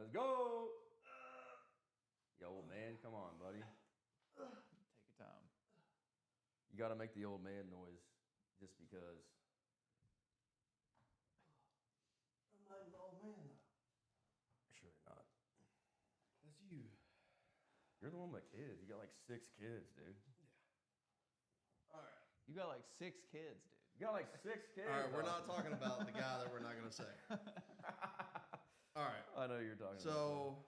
Let's go. Yo, old man, come on, buddy. Take your time. You got to make the old man noise just because. I'm not an old man though. Sure not. That's you. You're the one with kids. You got like 6 kids, dude. All right. You got like 6 kids, dude. You got like 6 kids. All right, we're dog. not talking about the guy that we're not gonna say. All right. I know you're talking about. So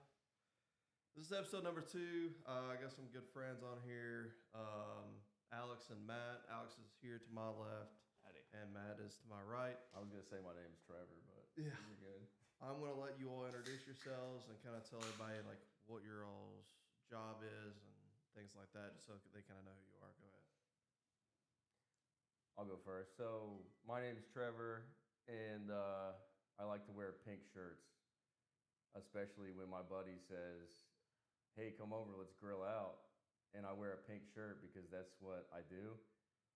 this is episode number 2. I got some good friends on here. Alex and Matt. Alex is here to my left, Howdy. and Matt is to my right. I was gonna say my name's Trevor, but Yeah. you're good. I'm gonna let you all introduce yourselves and kind of tell everybody like what your all's job is and things like that, just so they kind of know who you are. Go ahead. I'll go first. So my name's Trevor, and I like to wear pink shirts, especially when my buddy says, "Hey, come over, let's grill out," and I wear a pink shirt because that's what I do.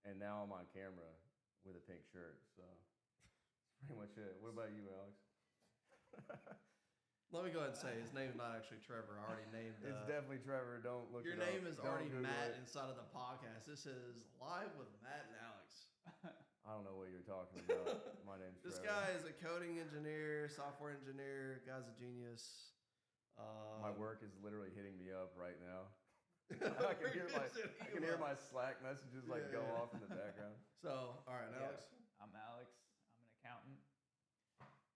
And now I'm on camera with a pink shirt, so that's pretty much it. What about you, Alex? Let me go ahead and say his name's not actually Trevor. I already named. It's definitely Trevor. Don't look. Your it up. name is Don't already Google Matt it. inside of the podcast. This is Live with Matt and Alex. I don't know what you're talking about. My name's This Trevor. guy is a coding engineer, software engineer. Guy's a genius. My work is literally hitting me up right now. I can hear my Slack messages like go off in the background. So, all right, Yeah. Alex. I'm Alex. I'm an accountant.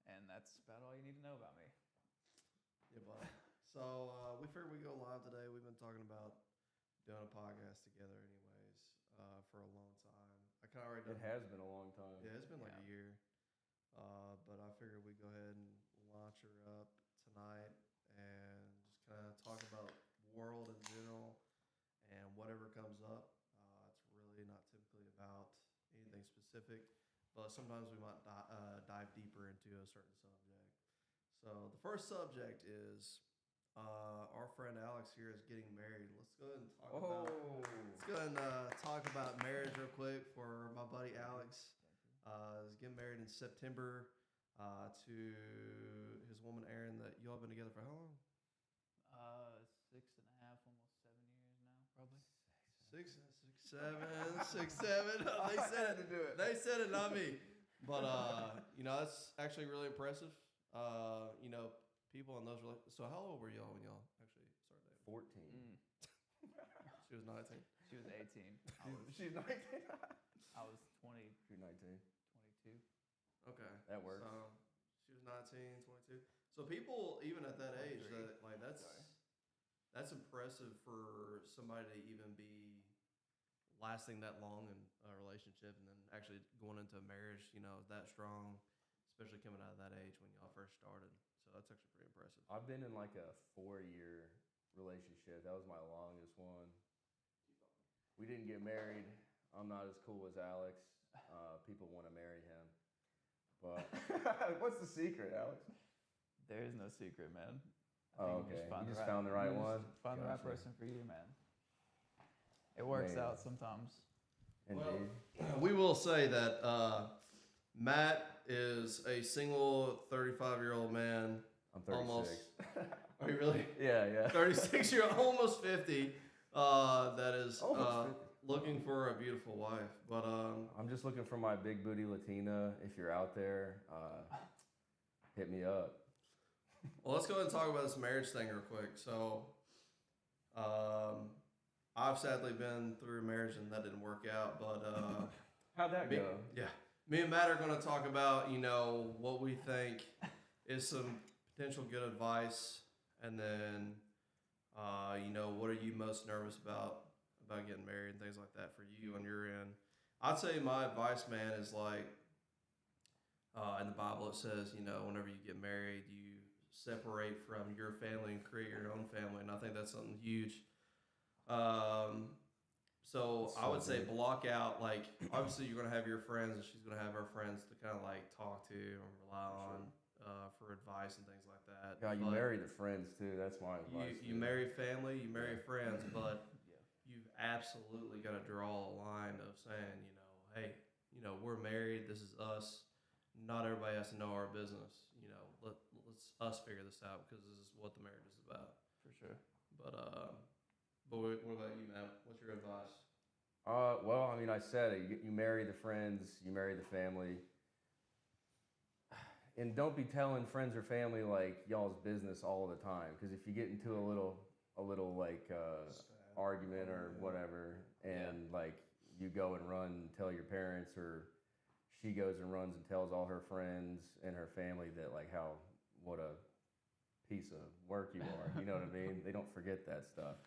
And that's about all you need to know about me. Yeah, buddy. So we figured we'd go live today. We've been talking about doing a podcast together, anyways, for a long time. I kind of already It done. has been a long time. Yeah, it's been like Yeah. a year. But I figured we'd go ahead and launch her up tonight and just kind of talk about world in general and whatever comes up. It's really not typically about anything specific, but sometimes we might dive deeper into a certain subject. So the first subject is our friend Alex here is getting married. Let's go ahead and talk about. Let's go ahead and talk about marriage real quick for my buddy Alex. Is getting married in September to his woman Erin. That y'all been together for how long? 6.5, almost 7 years now, probably. Six, 7. They said it. to do it. They said it, not me. But that's actually really impressive. People in those. So how old were y'all when y'all actually started dating? 14. She was 19. She was 18. She's 19. I was 20, You're 19. 22. Okay, That works. So she was 19, 22. So people, even at that age, 23. that's impressive for somebody to even be lasting that long in a relationship and then actually going into a marriage, that strong, especially coming out of that age when y'all first started. So that's actually pretty impressive. I've been in like a 4-year relationship. That was my longest one. We didn't get married. I'm not as cool as Alex. People want to marry him. But what's the secret, Alex? There is no secret, man. Oh, okay. You just found the right one? Find the right Gotcha. person for you, man. It works Man. out sometimes. Indeed. We will say that Matt is a single 35-year-old man. I'm 36. Almost. Are you really? Yeah. 36-year-old, almost 50. That is Almost 50. looking for a beautiful wife. But I'm just looking for my big booty Latina. If you're out there, hit me up. well, let's go ahead and talk about this marriage thing real quick. So, I've sadly been through a marriage and that didn't work out. But How'd that go? me and Matt are going to talk about what we think is some potential good advice, and then what are you most nervous about getting married and things like that for you on your end. I'd say my advice, man, is like in the Bible it says, whenever you get married, you separate from your family and create your own family, and I think that's something huge. So I would say good. block out, like, obviously you're going to have your friends and she's going to have her friends to kind of like talk to and rely on for advice and things like that. Yeah, you But marry the friends too. That's my advice. you marry family, you marry friends, but Yeah. you've absolutely got to draw a line of saying, hey, we're married. This is us. Not everybody has to know our business. Let's us figure this out because this is what the marriage is about. For sure. But what about you, Matt? What's your advice? Well, I mean, I said it. You marry the friends, you marry the family, and don't be telling friends or family like y'all's business all the time. Because if you get into a little like argument or whatever, and like you go and run and tell your parents, or she goes and runs and tells all her friends and her family that like what a piece of work you are. You know what I mean? They don't forget that stuff.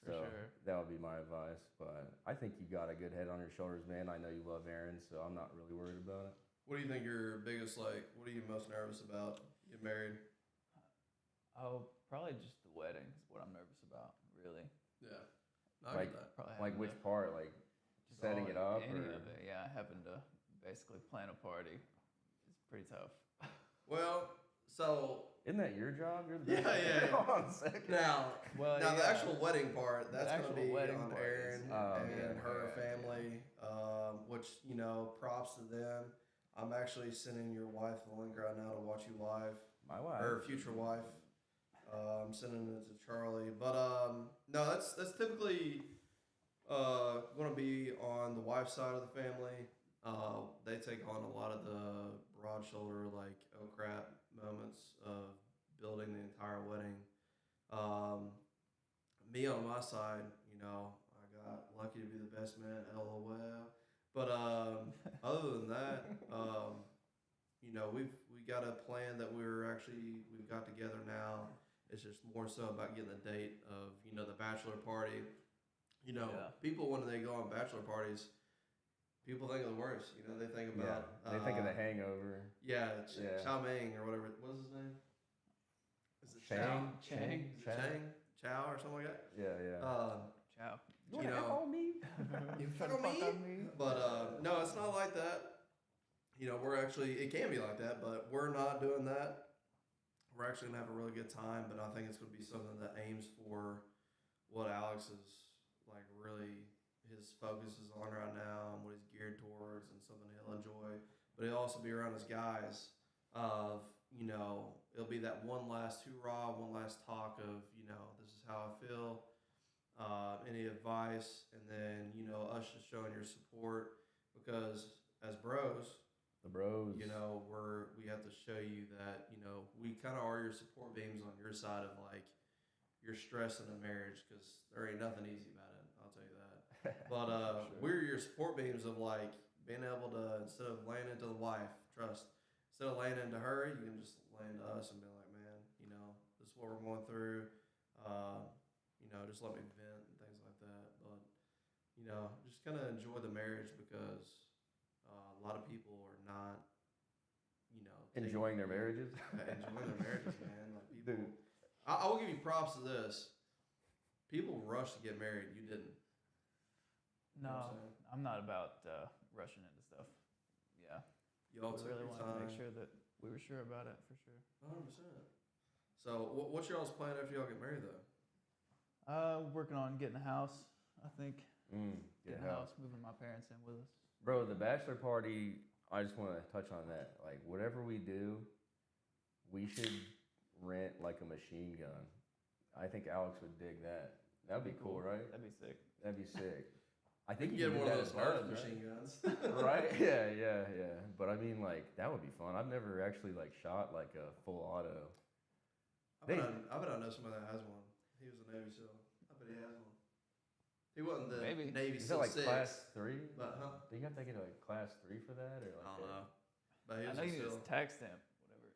For So sure. that would be my advice. But I think you got a good head on your shoulders, man. I know you love Aaron, so I'm not really worried about it. What do you think your biggest what are you most nervous about? Get married? Oh, probably just the wedding is what I'm nervous about, really. Yeah. I Like- get that. Probably Like having which to- part? Like just setting it up, any or of it. Yeah, having to basically plan a party is pretty tough. Well, so isn't that your job? You're the Yeah, yeah, yeah. Hold on a second. now Well, the yeah. actual wedding part, that's going to actual be wedding on part Aaron is- and yeah, her yeah, family, which, props to them. I'm actually sending your wife the link right now to watch you live. My wife. Her future wife. I'm sending it to Charlie. But no, that's typically going to be on the wife's side of the family. They take on a lot of the broad shoulder, like, oh crap moments of building the entire wedding. Me on my side, I got lucky to be the best man, LOL. But other than that, we got a plan that we've got together now. It's just more so about getting the date of the bachelor party. Yeah. People when they go on bachelor parties, people think of the worst. They think Yeah. about They think of the Hangover. yeah, Yeah. Chow Ming or whatever. What is his name? Is it Chang? Chang? Is it Chang? Chow or something like that. Yeah, yeah. Ciao. You wanna F on me? You Trying to feel fuck me? on me? But no, it's not like that. It can be like that, but we're not doing that. We're actually gonna have a really good time, but I think it's gonna be something that aims for what Alex is like really his focus is on right now and what he's geared towards and something he'll enjoy. But it'll also be around his guys of, it'll be that one last hoorah, one last talk of, this is how I feel. Any advice, and then us just showing your support because as bros, The bros. we have to show you that we kind of are your support beams on your side of like your stress in a marriage because there ain't nothing easy about it. I'll tell you that. But Sure. we're your support beams of like being able to instead of laying into the wife, instead of laying into her, you can just lay into us and be like, man, this is what we're going through. Just let me vent and things like that. But just kind of enjoy the marriage because a lot of people are not, Enjoying their marriages. enjoying their marriages, man. Like people, Dude. I will give you props to this. People rush to get married. You didn't. You know No, what I'm saying? I'm not about rushing into stuff. Yeah. You all We took really your wanted to make time. sure that we were sure about it, for sure. 100%. So, what's y'all's plan after y'all get married, though? Working on getting a house, I think. Get Getting a house. house, moving my parents in with us. Bro, the bachelor party, I just want to touch on that. Like, whatever we do, we should rent like a machine gun. I think Alex would dig that. That'd be cool, right? That'd be sick. That'd be sick. I think You you get can one do of that those at Nerf Buzz, machine guns. right? Yeah, yeah, yeah. But I mean, like, that would be fun. I've never actually like shot like a full auto. I bet I know somebody that has one. He was a Navy SEAL. I bet he has one. He wasn't the Maybe. Navy Is SEAL that like 6. class 3? But, Do you have to get a class 3 for that, or like? I don't know. But he I was know a you need SEAL. a tax stamp, whatever.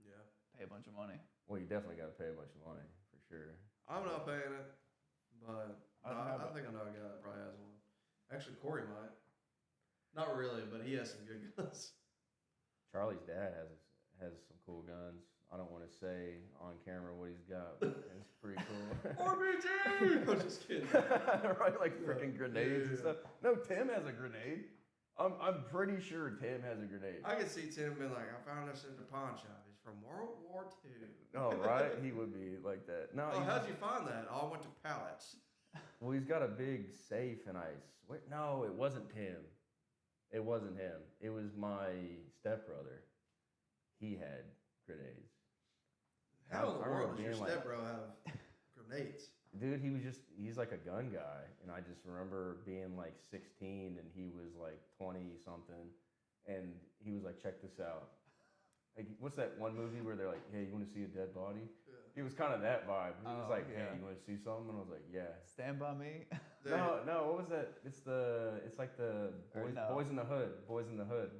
Yeah. Pay a bunch of money. Well, you definitely got to pay a bunch of money for sure. I'm not paying it, but I don't have I it. think I know a guy that probably has one. Actually, Corey might. Not really, but he has some good guns. Charlie's dad has some cool guns. I don't want to say on camera what he's got, but it's pretty cool. RBG! I'm just kidding. Right, like freaking Yeah, grenades and yeah. stuff. No, Tim has a grenade. I'm pretty sure Tim has a grenade. I could see Tim being like, I found this in the pawn shop. It's from World War II. Oh, right, he would be like that. No, Oh, he's- how'd you find that? Oh, I went to Pallets. well, he's got a big safe, and I swear, no, it wasn't Tim. It wasn't him. It was my stepbrother. He had grenades. does your being like, stepbro have grenades? dude, he's like a gun guy, and I just remember being like 16 and he was like 20 something, and he was like, check this out. Like, what's that one movie where they're like, hey, you want to see a dead body? Yeah. It was kind of that vibe. He was Oh, like, hey, yeah. you want to see something? And I was like, yeah. Stand by Me. No, what was that? It's like the boys, no. boys in the Hood. Boys in the Hood.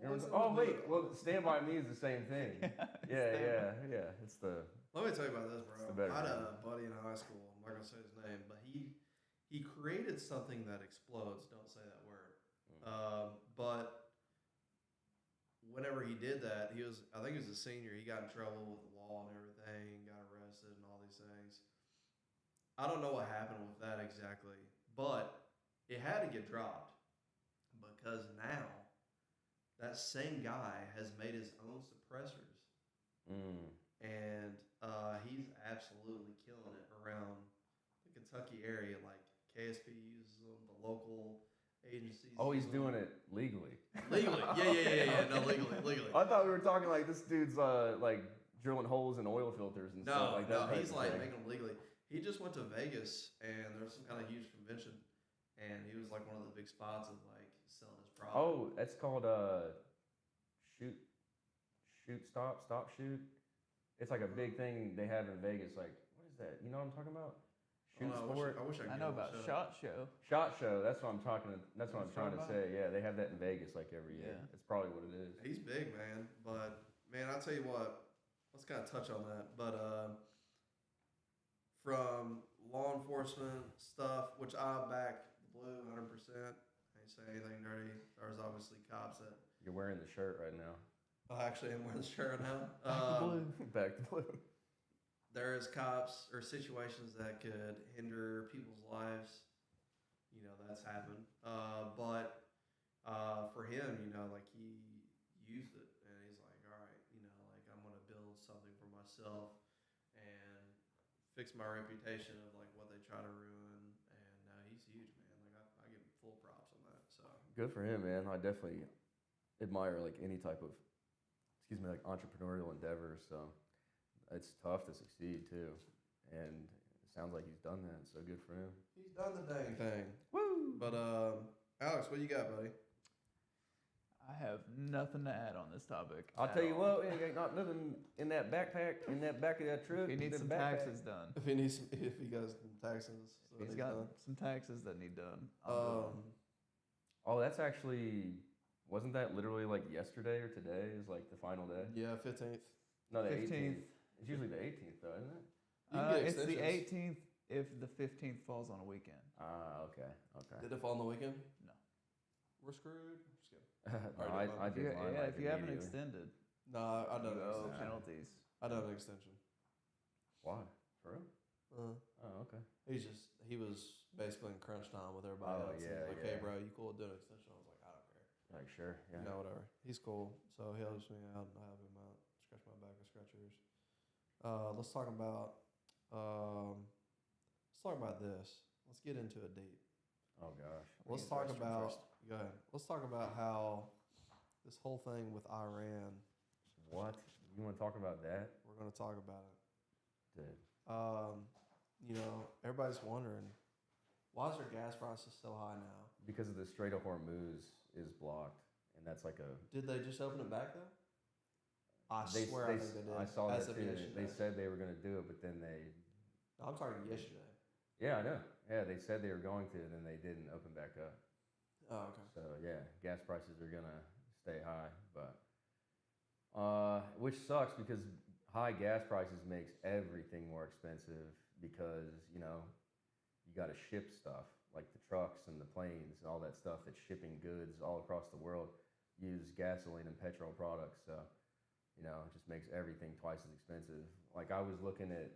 Boys in the Oh wait, Hood. well, Stand by Me is the same thing. Yeah. It's the Let me tell you about this, bro. It's the better I had one. a buddy in high school. I'm not gonna say his name, but he created something that explodes. Don't say that word. But whenever he did that, I think he was a senior. He got in trouble with the law and everything, got arrested and all these things. I don't know what happened with that exactly, but it had to get dropped because now that same guy has made his own suppressors. And he's absolutely killing it around the Kentucky area. Like KSP uses them, the local agencies. Oh, he's use them. doing it legally. Legally. Yeah. No, legally. I thought we were talking like this dude's like drilling holes in oil filters and stuff like that. No, type he's of like thing. making them legally. He just went to Vegas and there was some kind of huge convention, and he was like one of the big spots of like selling his product. Oh, that's called shoot, stop, shoot. It's like a big thing they have in Vegas. Like, what is that? You know what I'm talking about? Shoot sport. I wish I I could know get on about the show. SHOT Show. Shot show. That's what I'm talking. That's what I'm What trying you're to talking say. Yeah, they have that in Vegas like every year. Yeah. It's probably what it is. He's big, man. But man, I'll tell you what. Let's kind of touch on that. But from law enforcement stuff, which I back blue 100%. I ain't say anything dirty. There's obviously cops that. You're wearing the shirt right now. I actually am wearing the shirt now. Back to blue. There is cops or situations that could hinder people's lives. You know, that's happened. But for him, you know, like he used it and he's like, all right, you know, like I'm going to build something for myself and fix my reputation of like what they try to ruin. And he's huge, man. Like I give him full props on that. So Good for him, man. I definitely admire like any type of, like entrepreneurial endeavor. So it's tough to succeed too, and it sounds like he's done that. So good for him. he's done the dang thing. Woo! But Alex, what you got, buddy? I have nothing to add on this topic. I'll at tell you all. what, ain't not nothing in that backpack, in that back of that truck. He needs that some backpack. taxes done. If he goes some taxes, so He's got some taxes that need done. I'll do them. Oh, that's actually, wasn't that literally like yesterday or today is like the final day? yeah, 15th. No, the 15th. 18th. It's usually the 18th though, isn't it? You can get It's the extensions. 18th if the 15th falls on a weekend. Ah, okay. Did it fall on the weekend? No. We're screwed. Just kidding. No, Alright, I If you, did mine like if you haven't immediately. extended, No, I done an no extension. penalties. I done an extension. Why? For real? Oh, okay. He was basically in crunch time with everybody Oh, else. yeah, He's like, yeah. hey, bro, you cool with doing an extension? I was like, I don't care. Like, sure, yeah. You know, whatever. He's cool. So he helps me out. I help him out. Scratch my back, I scratch yours. Let's talk about this. Let's get into it deep. Oh gosh. Let's use talk restroom about first. go ahead. Let's talk about how this whole thing with Iran. What? You want to talk about that? We're going to talk about it. Dude. You know, everybody's wondering why is their gas prices so high now? Because of the Strait of Hormuz is blocked, and that's like a. Did they just open it back though? I They, swear they, I think they did. I saw As that of too. yesterday. They said they were going to do it, but then they. No, I'm talking yesterday. Yeah, I know. Yeah, they said they were going to, and then they didn't open back up. Oh, okay. So yeah, gas prices are gonna stay high, but which sucks because high gas prices makes everything more expensive because you know you got to ship stuff like the trucks and the planes and all that stuff that's shipping goods all across the world use gasoline and petrol products. So you know it just makes everything twice as expensive. Like I was looking at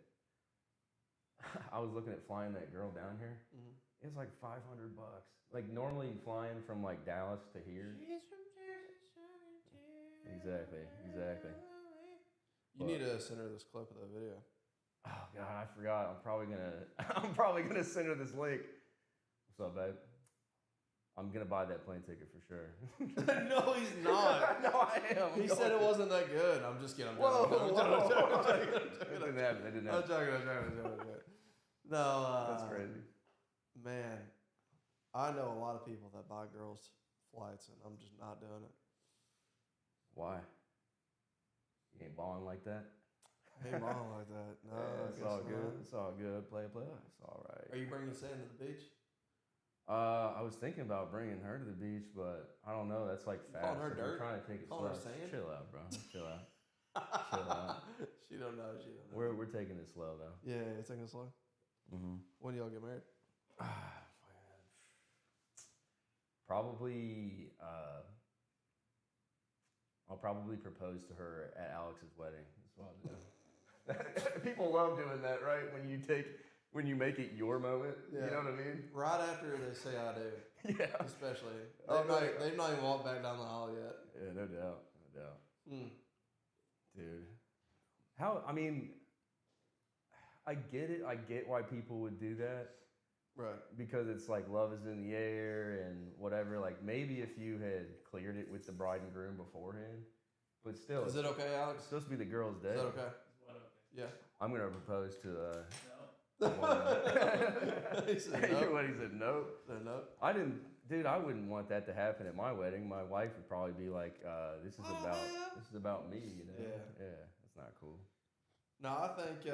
flying that girl down here. Mm-hmm. It's like $500. Like normally flying from like Dallas to here. Exactly. You need to send her this clip of that video. Oh God, I forgot. I'm probably gonna send her this link. What's up, babe? I'm gonna buy that plane ticket for sure. No, he's not. No, I am. He said it wasn't that good. I'm just kidding. I'm Whoa, joking. I'm joking. That didn't happen. That didn't I'm happen. joking. No, That's crazy. man. I know a lot of people that buy girls flights, and I'm just not doing it. Why? You ain't balling like that? I ain't balling like that. No, I it's guess all not. good. It's all good. Play. It's all right. Are you bringing sand to the beach? I was thinking about bringing her to the beach, but I don't know. That's like You fast. calling her If we're dirt? trying to take it Calling slow. her sand? Chill out, bro. Chill out. Chill out. She don't know. She don't know. We're taking it slow though. Yeah, it's taking it slow. Mm-hmm. When do y'all get married? Probably. I'll probably propose to her at Alex's wedding. That's what I'll do. People love doing that, right? When you make it your moment. Yeah. You know what I mean? Right after they say I do, Yeah. especially. Oh, no. They've not even walked back down the aisle yet. Yeah, no doubt. No doubt. Hmm. Dude. I mean, I get it. I get why people would do that. Right. Because it's like love is in the air and whatever. Like maybe if you had cleared it with the bride and groom beforehand, but still, Is it okay, Alex? it's supposed to be the girl's day. Is that okay? What okay? Yeah. I'm gonna propose to. No. He said no. What he said? No. Said no. I didn't, dude. I wouldn't want that to happen at my wedding. My wife would probably be like, "This is about me," you know. Yeah. Yeah. That's not cool. No, I think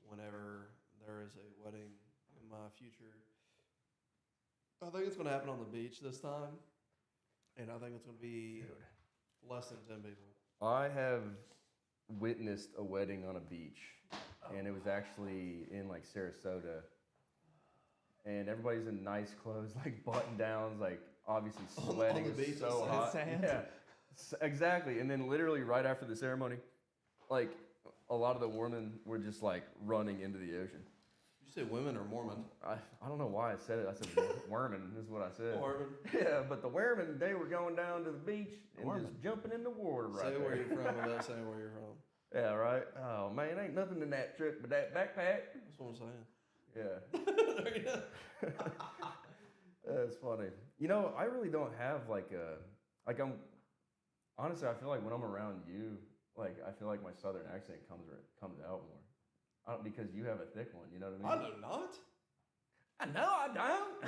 whenever there is a wedding in my future, I think it's going to happen on the beach this time, and I think it's going to be Dude. less than 10 people. I have witnessed a wedding on a beach, and it was actually in like Sarasota. And everybody's in nice clothes, like button downs, like obviously On sweating. the It's beach, so it's hot. sand. Yeah, exactly. And then literally right after the ceremony, like a lot of the women were just like running into the ocean. Did you say women or Mormon? I don't know why I said it. I said wormin is what I said. Mormon. Yeah, but the women, they were going down to the beach and Wormin. just jumping in the water right Say there. where you're from without saying where you're from. Yeah, right. Oh man, ain't nothing in that trip but that backpack. That's what I'm saying. Yeah. That's funny. You know, I really don't have like I'm honestly I feel like when I'm around you, like I feel like my southern accent comes out more. Because you have a thick one, you know what I I mean? do not. I know I don't.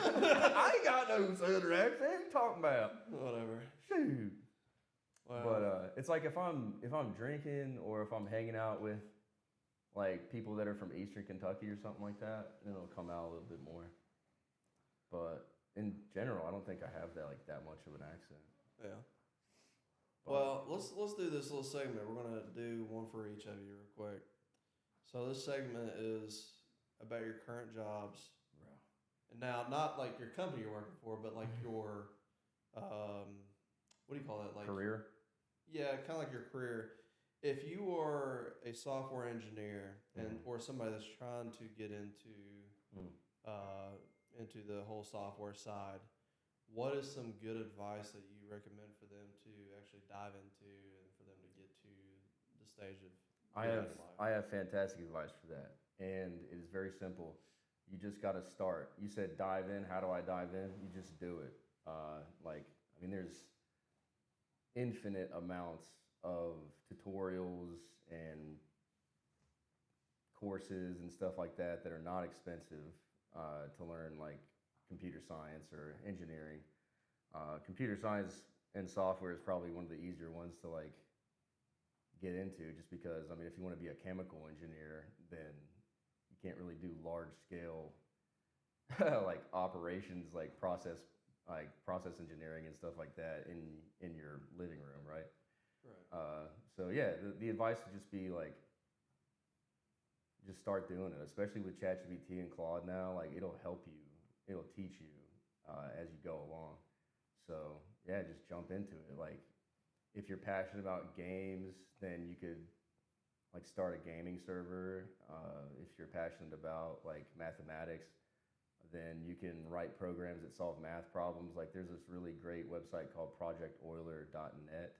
I ain't got no southern accent. What you talking about? Whatever. Shoot. Wow. But it's like if I'm drinking or if I'm hanging out with like people that are from Eastern Kentucky or something like that, then it'll come out a little bit more. But in general, I don't think I have that much of an accent. Yeah. But- Well, let's do this little segment. We're gonna do one for each of you real quick. So this segment is about your current jobs. Bro. And now, not like your company you're working for, but like your, what do you call that? Like Career. Yeah, kind of like your career. If you are a software engineer and or somebody that's trying to get into into the whole software side, what is some good advice that you recommend for them to actually dive into and for them to get to the stage of I have fantastic advice for that, and it is very simple. You just got to start. You said dive in. How do I dive in? You just do it. There's infinite amounts of tutorials and courses and stuff like that that are not expensive to learn, like computer science or engineering. Computer science and software is probably one of the easier ones to like get into, just because if you want to be a chemical engineer, then you can't really do large scale like operations, like process engineering and stuff like that in your living room, right? Right. So yeah, the advice would just be like, just start doing it, especially with ChatGPT and Claude now. Like it'll help you, it'll teach you as you go along. So yeah, just jump into it. Like if you're passionate about games, then you could like start a gaming server. If you're passionate about like mathematics, then you can write programs that solve math problems. Like there's this really great website called projecteuler.net.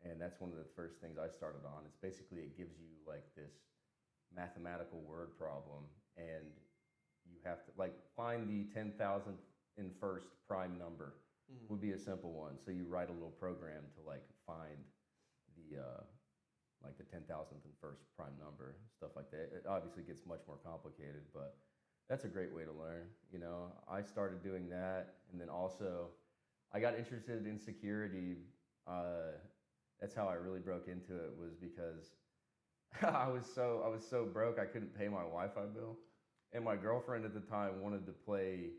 And that's one of the first things I started on. It's basically, it gives you like this mathematical word problem, and you have to like find the 10,000th and first prime number would be a simple one. So you write a little program to like find the 10,000 10,000th and first prime number, stuff like that. It obviously gets much more complicated, but that's a great way to learn. You know, I started doing that, and then also I got interested in security. That's how I really broke into it, was because I was so broke I couldn't pay my Wi-Fi bill, and my girlfriend at the time wanted to play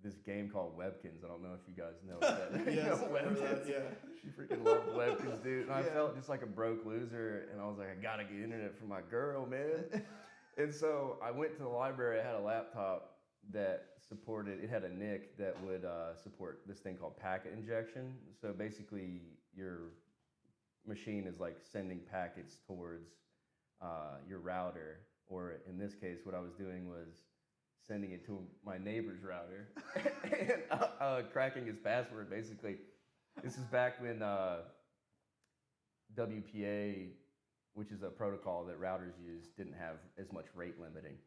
this game called Webkins. I don't know if you guys know what that. You Yes, know I remember that, Webkins? yeah. She freaking loved Webkins, dude. And I Yeah. felt just like a broke loser, and I was like, I gotta get internet for my girl, man. And so I went to the library. I had a laptop that supported. It had a NIC that would support this thing called packet injection. So basically, your machine is like sending packets towards your router, or in this case, what I was doing was sending it to my neighbor's router and cracking his password. Basically, this is back when WPA, which is a protocol that routers use, didn't have as much rate limiting.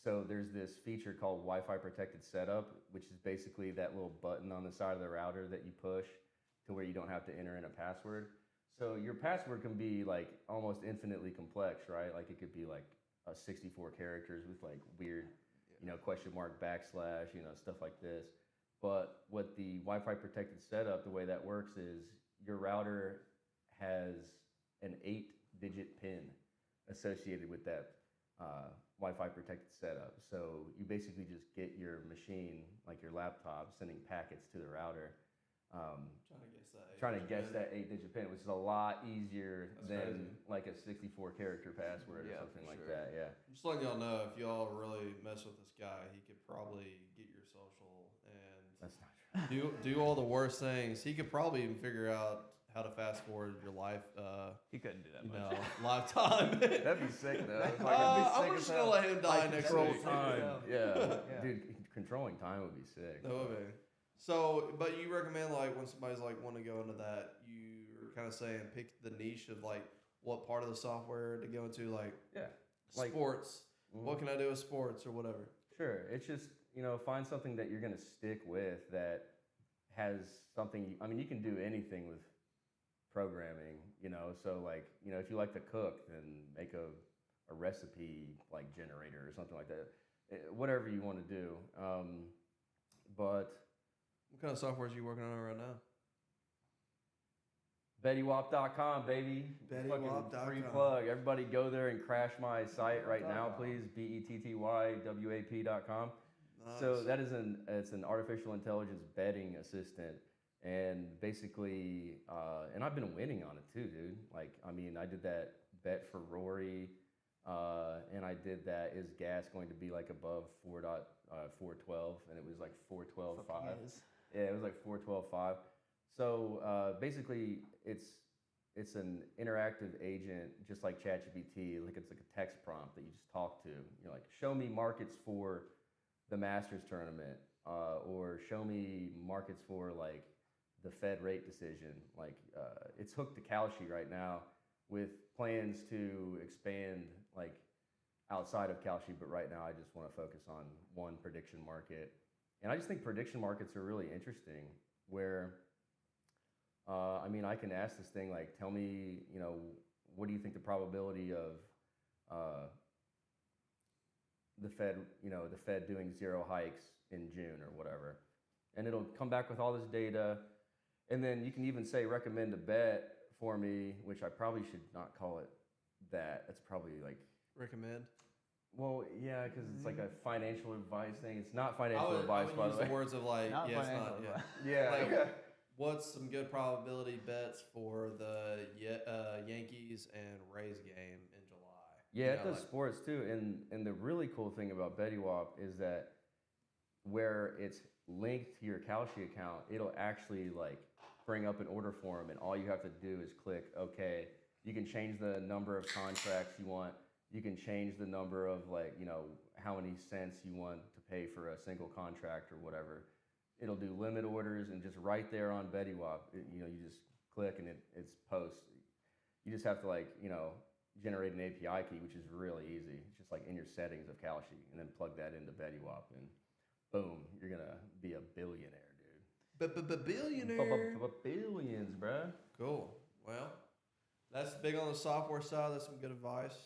So there's this feature called Wi-Fi protected setup, which is basically that little button on the side of the router that you push to where you don't have to enter in a password. So your password can be like almost infinitely complex, right? Like it could be like 64 characters with like weird, question mark, backslash, stuff like this. But what the Wi-Fi protected setup, the way that works is your router has an 8-digit PIN associated with that Wi-Fi protected setup. So you basically just get your machine, like your laptop, sending packets to the router. Trying to guess that 8-digit PIN, which is a lot easier than like a 64-character password or something like that. Yeah. Just letting y'all know, if y'all really mess with this guy, he could probably get your social and That's not true. do all the worst things. He could probably even figure out how to fast forward your life, He couldn't do that much. lifetime. That'd be sick though. It's I'm just gonna let him die next control week. time. Yeah. Yeah. Dude, controlling time would be sick. That would be. So, but you recommend like when somebody's like want to go into that, you're kind of saying pick the niche of like what part of the software to go into, like Yeah. Like sports. Mhm. What can I do with sports or whatever? Sure. It's just, find something that you're going to stick with that has something. I mean, you can do anything with programming, So, like, if you like to cook, then make a recipe like generator or something like that. Whatever you want to do. But What kind of software are you working on right now? BettyWap.com, baby. Fucking BettyWap.com. free plug. Everybody go there and crash my site right now, please. BettyWap.com. So that is it's an artificial intelligence betting assistant, and basically, and I've been winning on it too, dude. Like, I mean, I did that bet for Rory, and I did that. Is gas going to be like above 4.12, and it was like 412.5. Yeah, it was like 412.5. So basically, it's an interactive agent, just like ChatGPT. Like it's like a text prompt that you just talk to. You're like, show me markets for the Masters tournament, or show me markets for like the Fed rate decision. Like it's hooked to Kalshi right now with plans to expand like outside of Kalshi, but right now I just want to focus on one prediction market. And I just think prediction markets are really interesting where, I mean, I can ask this thing, like, tell me, what do you think the probability of the Fed doing 0 hikes in June or whatever. And it'll come back with all this data. And then you can even say, recommend a bet for me, which I probably should not call it that. That's probably like... Recommend? Well, yeah, because it's like a financial advice thing. It's not financial advice, I by would the use way. the words of like, Not yeah, it's financial not, advice. Yeah. Like, what's some good probability bets for the Yankees and Rays game in July? Yeah, it does sports too. And the really cool thing about BettyWap is that where it's linked to your Kalshi account, it'll actually like bring up an order form, and all you have to do is click OK. You can change the number of contracts you want. You can change the number of how many cents you want to pay for a single contract or whatever. It'll do limit orders, and just right there on BettyWap, you just click and it's post. You just have to generate an API key, which is really easy. It's just like in your settings of Kalshi, and then plug that into BettyWap, and boom, you're gonna be a billionaire, dude. Billionaire. Billions, bruh. Cool. Well, that's big on the software side. That's some good advice.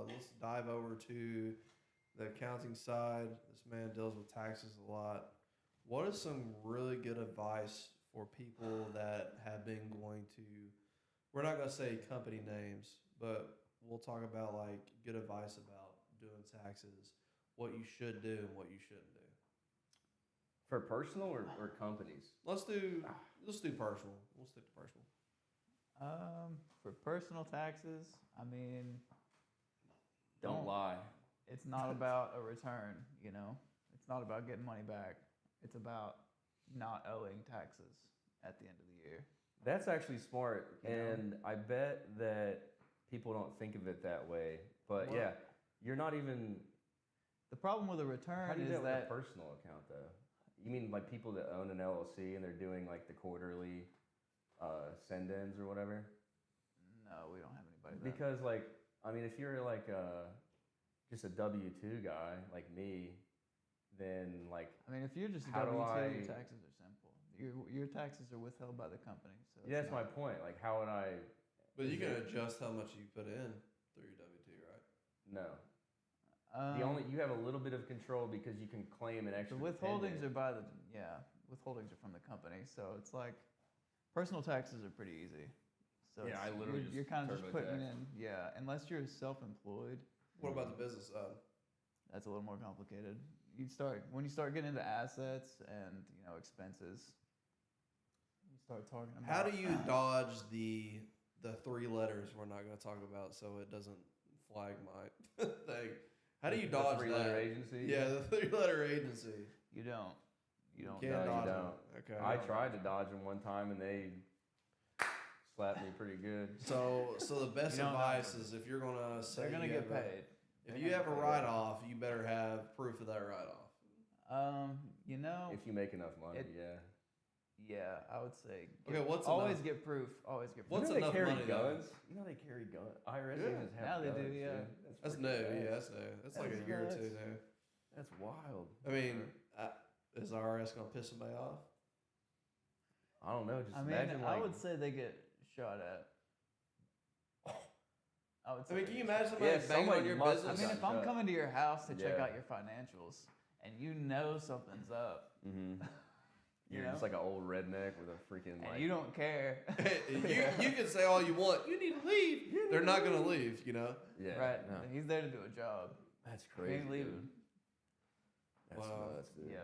Let's dive over to the accounting side. This man deals with taxes a lot. What is some really good advice for people that have been going to, we're not going to say company names, but we'll talk about like good advice about doing taxes, what you should do and what you shouldn't do. For personal or companies? Let's do personal. We'll stick to personal. For personal taxes, I mean, Don't lie. it's not about a return, you know? It's not about getting money back. It's about not owing taxes at the end of the year. That's actually smart, You know? and I bet that people don't think of it that way. But Well- yeah, you're not even. The problem with a How return do you do is that with that a personal account though? You mean like people that own an LLC and they're doing like the quarterly send-ins or whatever? no, we don't have anybody that. Because like, I mean, if you're like just a W-2 guy like me, then like, I mean, if you're just a How do W-2, your I- taxes are simple. Your taxes are withheld by the company. So yeah, it's that's my not- point. Like, how would I? But you Is can it- adjust how much you put in through your W-2, right? No. The Um, only you have a little bit of control because you can claim an The extra. withholdings are dependent. by the withholdings are from the company, so it's like personal taxes are pretty easy. So Yeah, it's- I literally you're just kind of just putting TurboTax. in unless you're self-employed, What about the business side? that's a little more complicated. When you start getting into assets and expenses, you start talking about How do you dodge the three letters we're not going to talk about so it doesn't flag my thing? How do you The dodge three-letter that? agency? Yeah, the three-letter agency. you don't Can't No, you dodge don't. them. Okay. I tried to dodge them one time and they slapped me pretty good. So the best You don't know. advice is if you're gonna say they're gonna you get have a- paid. if you have a write-off, you better have proof of that write-off. If you make enough money, It- yeah. Yeah, I would say. Okay, what's always enough? get proof? Always get proof. What's you know enough they carry money, though? guns? You know they carry guns. IRS Yeah. agents have Now they do, guns, yeah. dude. That's freaking new. nuts. Yeah, that's new. That's like a That's year or two nuts. new. That's wild. I mean, is IRS gonna piss somebody off? I don't know. Just I mean, imagine I like would say they get shot at. I would say. I mean, they can you get imagine shot somebody Yeah, banging on somebody your must business? at. I mean, if I'm shot. coming to your house to check Yeah. out your financials and you know something's up, Mm-hmm. You You're know? just like an old redneck with a freaking and like. you don't care, you can say all you want. You need to leave. They're not gonna leave. You know. yeah. right? No, He's there to do a job. that's He crazy. ain't dude. leaving. That's Wow. nuts, dude. Yeah,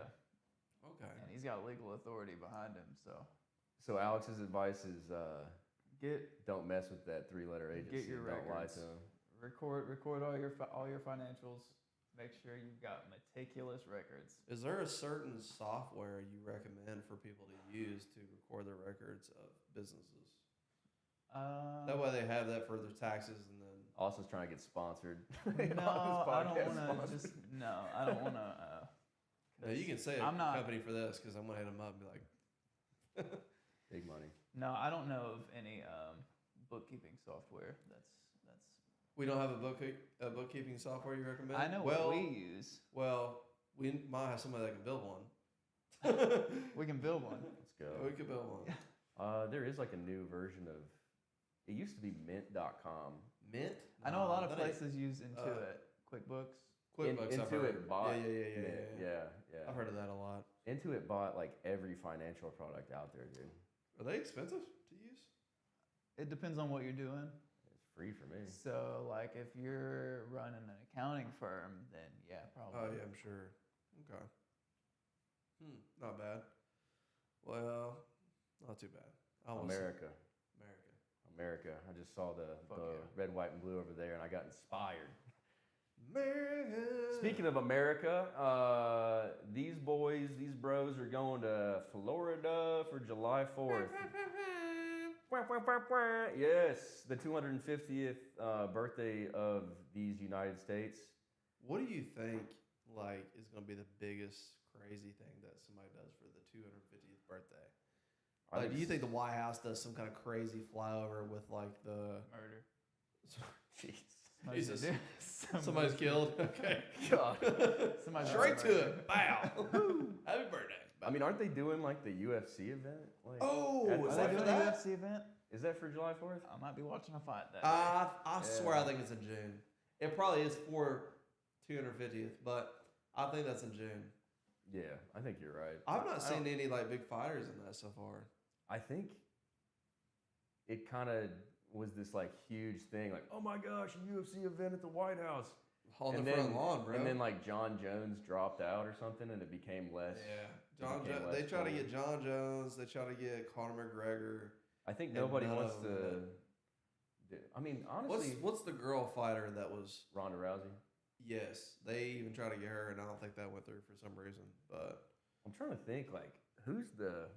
Okay. and he's got legal authority behind him. So So Alex's advice is get don't mess with that three-letter agency. your Don't lie records. to them. record all your financials. Make sure you've got meticulous records. Is there a certain software you recommend for people to use to record the records of businesses? That way they have that for their taxes and then. Austin's trying to get sponsored. No, I don't want want to just no. I don't want to. No, you can say a I'm not- company for this because I'm gonna hit them up and be like, Big money. No, I don't know of any bookkeeping software that's. we don't have a bookkeeping software you recommend. I know well, what we use. Well, we might have somebody that can build one. We can build one. Let's go. We could build one. There is like a new version of. It used to be Mint.com. Mint. I know a lot of That ain't- places use Intuit, QuickBooks. QuickBooks. I've Intuit heard. bought. Yeah. yeah. I've heard of that a lot. Intuit bought like every financial product out there, dude. Are they expensive to use? It depends on what you're doing. It's free for me. So, like, if you're running an accounting firm, then yeah, probably. Oh yeah, I'm sure. Okay. Not bad. Well, not too bad. I almost said America. America. I just saw the Fuck the yeah. red, white, and blue over there, and I got inspired. America. Speaking of America, these bros are going to Florida for July 4th. Yes, the 250th birthday of these United States. What do you think like is going to be the biggest crazy thing that somebody does for the 250th birthday? Like, do you think the White House does some kind of crazy flyover with like the Murder. Jeez. Jesus. Somebody's somebody's killed? Okay. God. Somebody's Straight to murdered. it. Bow. Happy birthday. I mean, aren't they doing like the UFC event? Like, Oh, at is Are the they that White for doing a that? UFC event? Is that for July 4th? I might be watching a fight that day. I swear I Yeah. think it's in June. It probably is for 250th, but I think that's in June. Yeah, I think you're right. I've not I seen don't- any like big fighters in that so far. I think it kind of was this like huge thing, like, oh my gosh, a UFC event at the White House. On And the front lawn, bro. And then like John Jones dropped out or something, and it became less. yeah, became they less try to cool. get John Jones. They try to get Conor McGregor. I think And nobody none wants of to. them I mean, honestly, What's the girl fighter that was? Ronda Rousey. Yes, they even tried to get her, and I don't think that went through for some reason. But I'm trying to think, like, who's the.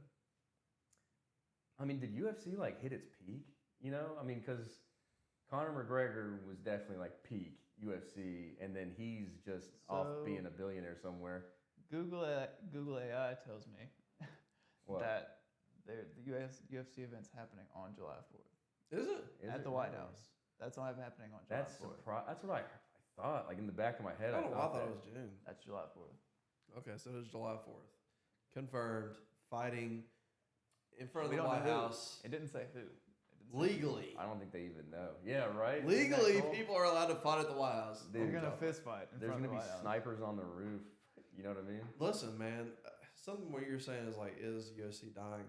I mean, did UFC like hit its peak? You know, I mean, because Conor McGregor was definitely like peak UFC, and then he's just off So- being a billionaire somewhere. Google AI tells me What? that the UFC event's happening on July 4th is it? Is at it the White really? House. That's why it's happening on July That's 4th. That's what I thought. Like in the back of my head, I don't know. I thought that. it was June. That's July 4th. Okay, so it was July 4th. Confirmed. Fighting in front of We the don't know White who. House It didn't say who. It didn't say legally. I don't think they even know. Yeah, right. Isn't that Legally, cool? people are allowed to fight at the White House. who. They're Dude, gonna fist fight in There's front gonna of be the White House. snipers on the roof. You know what I mean? Listen, man, something what you're saying is like, is UFC dying?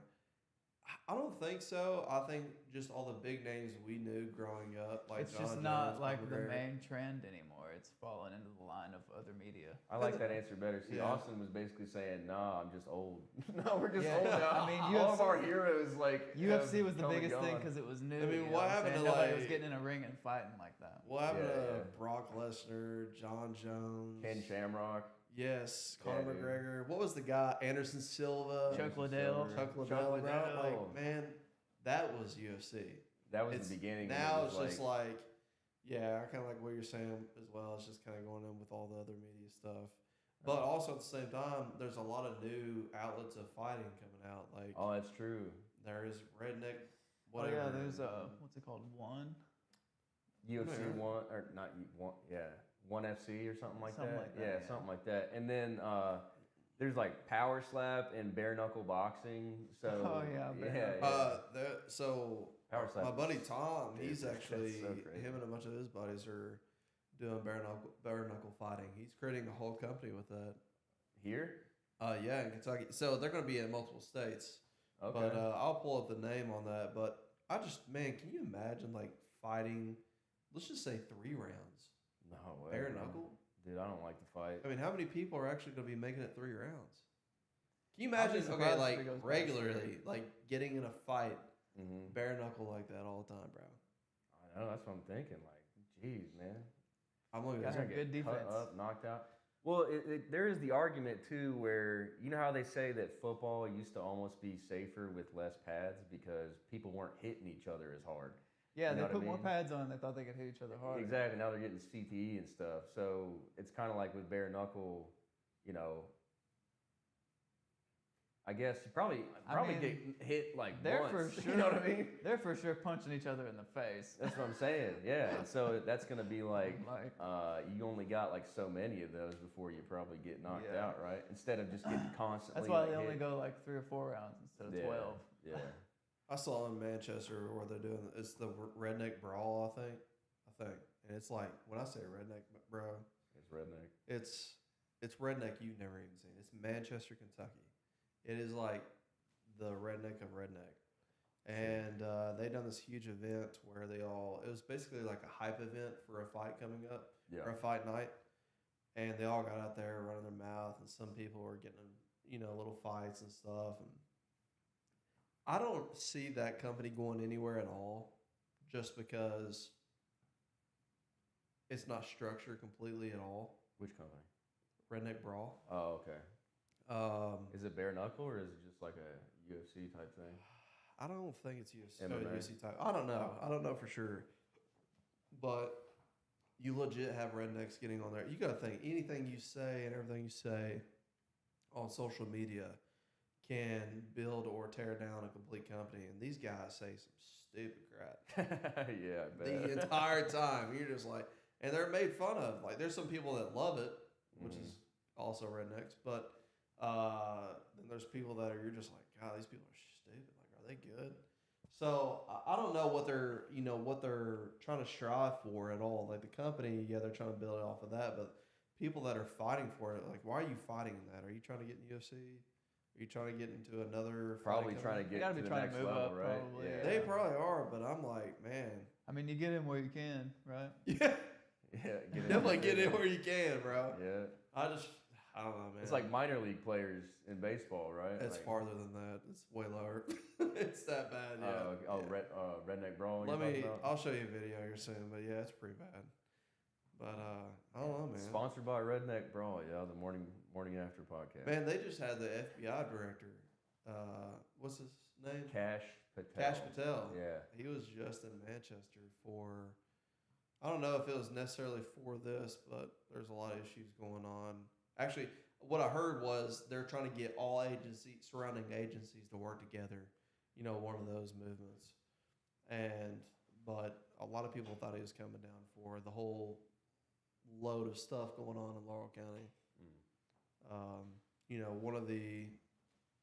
I don't think so. I think just all the big names we knew growing up, like It's John just Jones, not Conor like the McGregor. main trend anymore. It's fallen into the line of other media. I like that answer better. See, Yeah. Austin was basically saying, "Nah, I'm just old." No, we're just Yeah, old now. I mean, all of UFC our heroes like UFC have was the come and biggest thing gone. because it was new. I mean, you know what I'm happened saying? to, Nobody was like- getting in a ring and fighting like that. What happened Yeah, to yeah. Brock Lesnar, John Jones, Ken Shamrock. Yes, Yeah, Conor dude. McGregor. What was the guy? Anderson Silva, Chuck Liddell. Chuck Liddell, Chuck bro. Liddell. Like, man, that was UFC. That was It's the beginning. when Now it it's was just like, yeah, I kind of like what you're saying as well. It's just kind of going in with all the other media stuff. But also at the same time, there's a lot of new outlets of fighting coming out. Like oh, that's true. there is Redneck, Oh whatever. yeah, there's what's it called? One. UFC Yeah. one or not one? Yeah, one FC or something like Something that. like that, yeah, yeah. something like that. And then there's like power slap and bare knuckle boxing. So Oh, yeah, bare yeah, knuckle. yeah. So Power slap my is- buddy Tom, dude, he's that's actually so crazy. him and a bunch of his buddies are doing bare knuckle fighting. He's creating a whole company with that. Here. Yeah, in Kentucky. So they're going to be in multiple states. Okay. But I'll pull up the name on that. But I just, man, can you imagine like fighting? Let's just say 3 rounds. no way. Bare bro. knuckle. Dude, I don't like to fight. I mean, how many people are actually going to be making it 3 rounds? Can you I'd be imagine? surprised Okay, if like it goes past regularly, like getting in a fight Mm-hmm. bare knuckle like that all the time, bro. I know. That's what I'm thinking. Like, geez, man. I'm looking Guys at are Gonna good get cut defense. up, knocked out. Well, there is the argument too, where you know how they say that football used to almost be safer with less pads because people weren't hitting each other as hard. Yeah, You they know what I put more mean? pads on. They thought they could hit each other harder. Exactly. Now they're getting CTE and stuff. So it's kind of like with bare knuckle, you know. I guess you probably mean, get hit like They're once. for sure. You know what I mean? They're for sure punching each other in the face. That's what I'm saying. Yeah. And so that's gonna be like Like, you only got like so many of those before you probably get knocked Yeah. out, right? Instead of just getting constantly. that's why like, they only hit. go like 3 or 4 rounds instead of 12. Yeah. I saw in Manchester where they're doing it's the redneck brawl. I think, and it's like when I say redneck, bro, It's redneck. it's redneck you've never even seen. It's Manchester, Kentucky. It is like the redneck of redneck, and they done this huge event where it was basically like a hype event for a fight coming up Yeah. or a fight night, and they all got out there running their mouth, and some people were getting little fights and stuff, and I don't see that company going anywhere at all, just because it's not structured completely at all. Which company? Redneck Brawl. Oh, okay. Um, Is it bare knuckle or is it just like a UFC type thing? I don't think it's UFC, MMA. UFC type. I don't know. I don't know for sure. But you legit have rednecks getting on there. You got to think anything you say and everything you say on social media can build or tear down a complete company. And these guys say some stupid crap Yeah, I bet. the entire time. You're just like, and they're made fun of. Like, there's some people that love it, which Mhm. is also rednecks. But then there's people that you're just like, God, these people are stupid. Like, are they good? So I don't know what they're trying to strive for at all. Like the company, yeah, they're trying to build it off of that, but people that are fighting for it, like, why are you fighting in that? Are you trying to get in UFC? Are you trying to get into another? Probably fighting trying to company? You get gotta to be the trying to next move level, up, right? probably, Yeah. They probably are, but I'm like, man, I mean, you get in where you can, right? yeah, Yeah, get in definitely there. get in where you can, bro. Yeah, I don't know, man. it's like minor league players in baseball, right? It's like, farther than that. It's way lower. It's that bad. Yeah. Yeah. Redneck Brawl. Let you're me. talking about? I'll show you a video here soon. But yeah, it's pretty bad. But I don't know, man. Sponsored by Redneck Brawl. Yeah, the morning after podcast. Man, they just had the FBI director. What's his name? Cash Patel. Cash Patel. Yeah. He was just in Manchester for. I don't know if it was necessarily for this, but there's a lot of issues going on. Actually, what I heard was they're trying to get all surrounding agencies to work together. You know, one of those movements. But a lot of people thought he was coming down for the whole load of stuff going on in Laurel County. You know, one of the.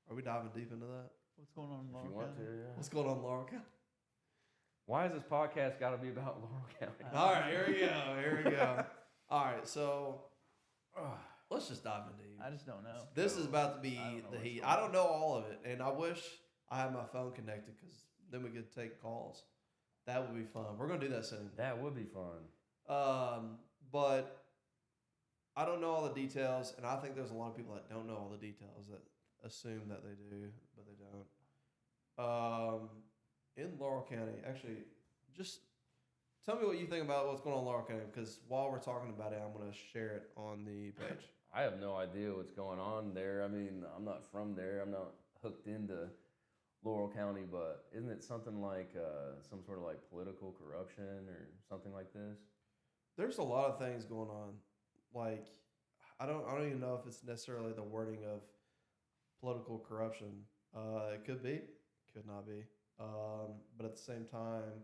Are we diving deep into that? What's going on in If Laurel you want County? to, yeah. What's going on in Laurel County? Why has this podcast got to be about Laurel County? All right, here we go. Here we go. All right, so let's just dive in deep. I just don't know. This is about to be I don't know the what's heat. going I don't know all of it, and I wish I had my phone connected because then we could take calls. That would be fun. We're gonna do that soon. That would be fun. But I don't know all the details, and I think there's a lot of people that don't know all the details that assume that they do, but they don't. In Laurel County, actually, just tell me what you think about what's going on in Laurel County, because while we're talking about it, I'm going to share it on the page. I have no idea what's going on there. I mean, I'm not from there. I'm not hooked into Laurel County, but isn't it something like some sort of like political corruption or something like this? There's a lot of things going on. Like, I don't even know if it's necessarily the wording of political corruption. It could be, could not be. But at the same time,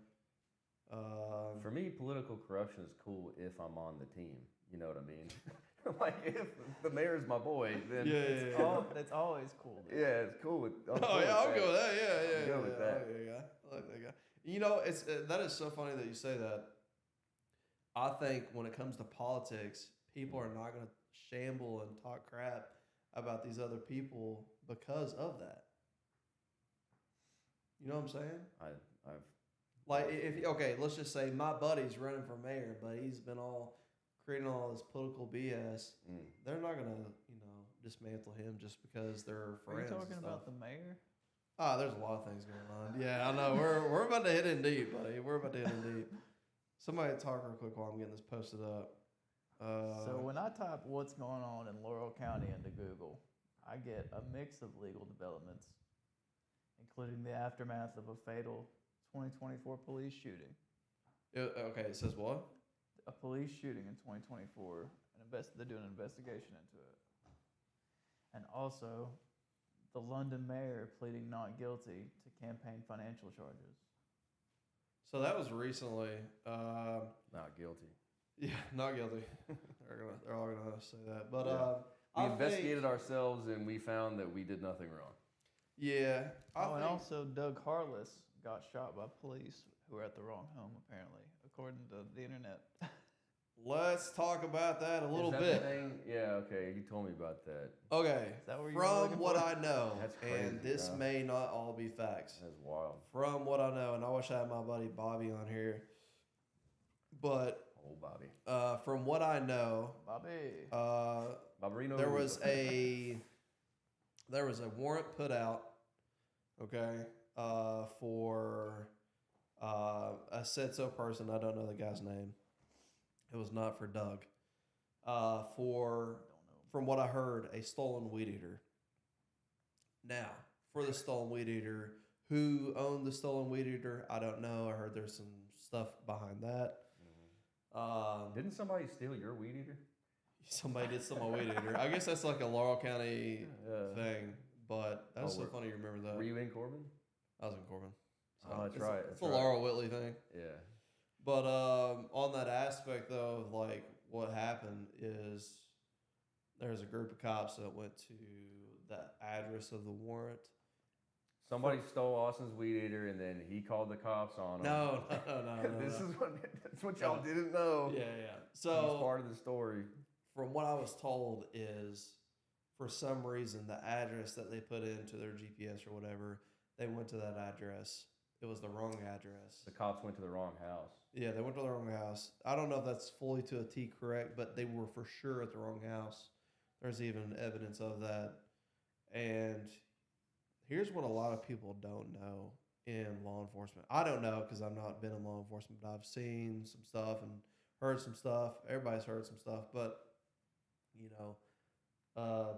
For me, political corruption is cool if I'm on the team. You know what I mean? Like if the mayor's my boy, then That's always cool. Dude. yeah, it's cool. I'll go with that. Yeah. I'm good with that. I like that guy. You know, it's that is so funny that you say that. I think when it comes to politics, people are not going to shamble and talk crap about these other people because of that. You know what I'm saying? I've Like, okay, let's just say my buddy's running for mayor, but he's been all creating all this political BS. They're not gonna, dismantle him just because they're Are you friends. talking and about stuff. the mayor? There's a lot of things going on. Yeah, I know. We're about to hit in deep, buddy. We're about to hit in deep. Somebody talk real quick while I'm getting this posted up. So when I type what's going on in Laurel County into Google, I get a mix of legal developments, including the aftermath of a fatal 2024 police shooting. Okay, it says what? A police shooting in 2024. They're doing an investigation into it. And also, the London mayor pleading not guilty to campaign financial charges. So that was recently. not guilty. Yeah, not guilty. They're all gonna say that. But We I investigated think, ourselves and we found that we did nothing wrong. Yeah, And also Doug Harless got shot by police who were at the wrong home, apparently, according to the internet. Let's talk about that a little Is that bit. the thing? Yeah, okay. You told me about that. Okay, Is that what you were from looking what for? I know, That's and crazy, this bro. may not all be facts. That's wild. From what I know, and I wish I had my buddy Bobby on here, but Old Bobby. from what I know, Bobby. Barbarino. there was a warrant put out, okay, for a said so person. I don't know the guy's name. It was not for Doug. From what I heard, a stolen weed eater. Now, for the stolen weed eater, who owned the stolen weed eater? I don't know. I heard there's some stuff behind that. Didn't somebody steal your weed eater? Somebody did steal my weed eater. I guess that's like a Laurel County thing, but that's so funny you remember that. Were you in Corbin? I was in Corbin. Oh, that's right. It's a Laurel Whitley thing. Yeah. But on that aspect, though, of like what happened is there's a group of cops that went to the address of the warrant. Somebody stole Austin's weed eater, and then he called the cops on him. No. This is what y'all didn't know. Yeah. He's So part of the story. from what I was told is, for some reason, the address that they put into their GPS or whatever, they went to that address. It was the wrong address. The cops went to the wrong house. Yeah, they went to the wrong house. I don't know if that's fully to a T correct, but they were for sure at the wrong house. There's even evidence of that. And here's what a lot of people don't know in law enforcement. I don't know because I've not been in law enforcement, but I've seen some stuff and heard some stuff. Everybody's heard some stuff, but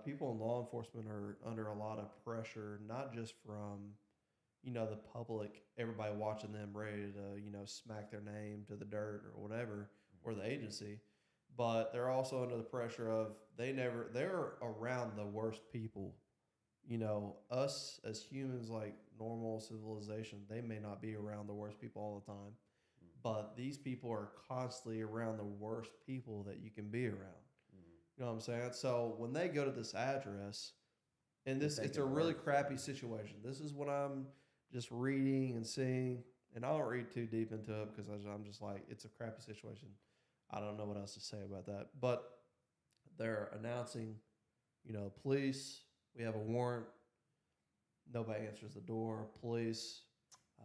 people in law enforcement are under a lot of pressure, not just from the public, everybody watching them ready to smack their name to the dirt or whatever, or the agency, but they're also under the pressure of they're around the worst people. Us as humans, like normal civilization, they may not be around the worst people all the time, but these people are constantly around the worst people that you can be around. You know what I'm saying? So when they go to this address, and it's a really crappy situation. This is what I'm just reading and seeing, and I don't read too deep into it because I'm just like, it's a crappy situation. I don't know what else to say about that. But they're announcing, police, we have a warrant. Nobody answers the door. Police,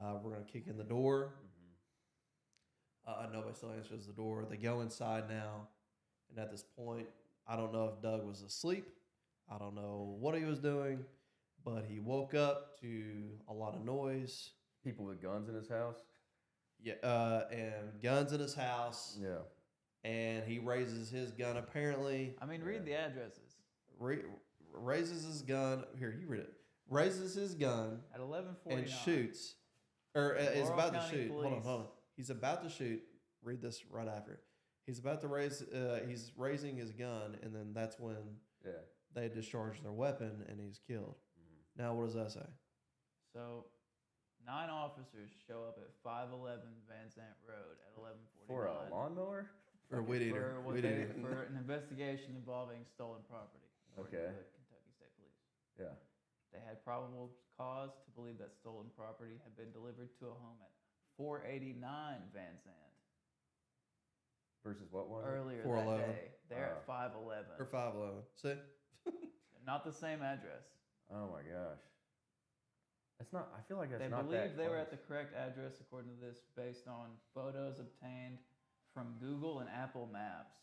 we're going to kick in the door. Nobody still answers the door. They go inside now. And at this point, I don't know if Doug was asleep. I don't know what he was doing, but he woke up to a lot of noise. People with guns in his house. Yeah, and guns in his house. Yeah. And he raises his gun apparently. I mean, read the addresses. Raises his gun. Here, you read it. Raises his gun at 11:49 and shoots. Or is about to shoot. Police. Hold on. He's about to shoot. Read this right after it. He's about to he's raising his gun, and then that's when they discharge their weapon, and he's killed. Now, what does that say? So, 9 officers show up at 511 Van Zant Road at 11:49 for a lawnmower. For a weed eater. For an investigation involving stolen property. Okay. To the Kentucky State Police. Yeah. They had probable cause to believe that stolen property had been delivered to a home at 489 Van Zant. Versus what one? Earlier that day. They're at 511. Or 511. See? Not the same address. Oh my gosh. That's not. I feel like that's they not that. They believe they were close. at the correct address according to this, based on photos obtained from Google and Apple Maps.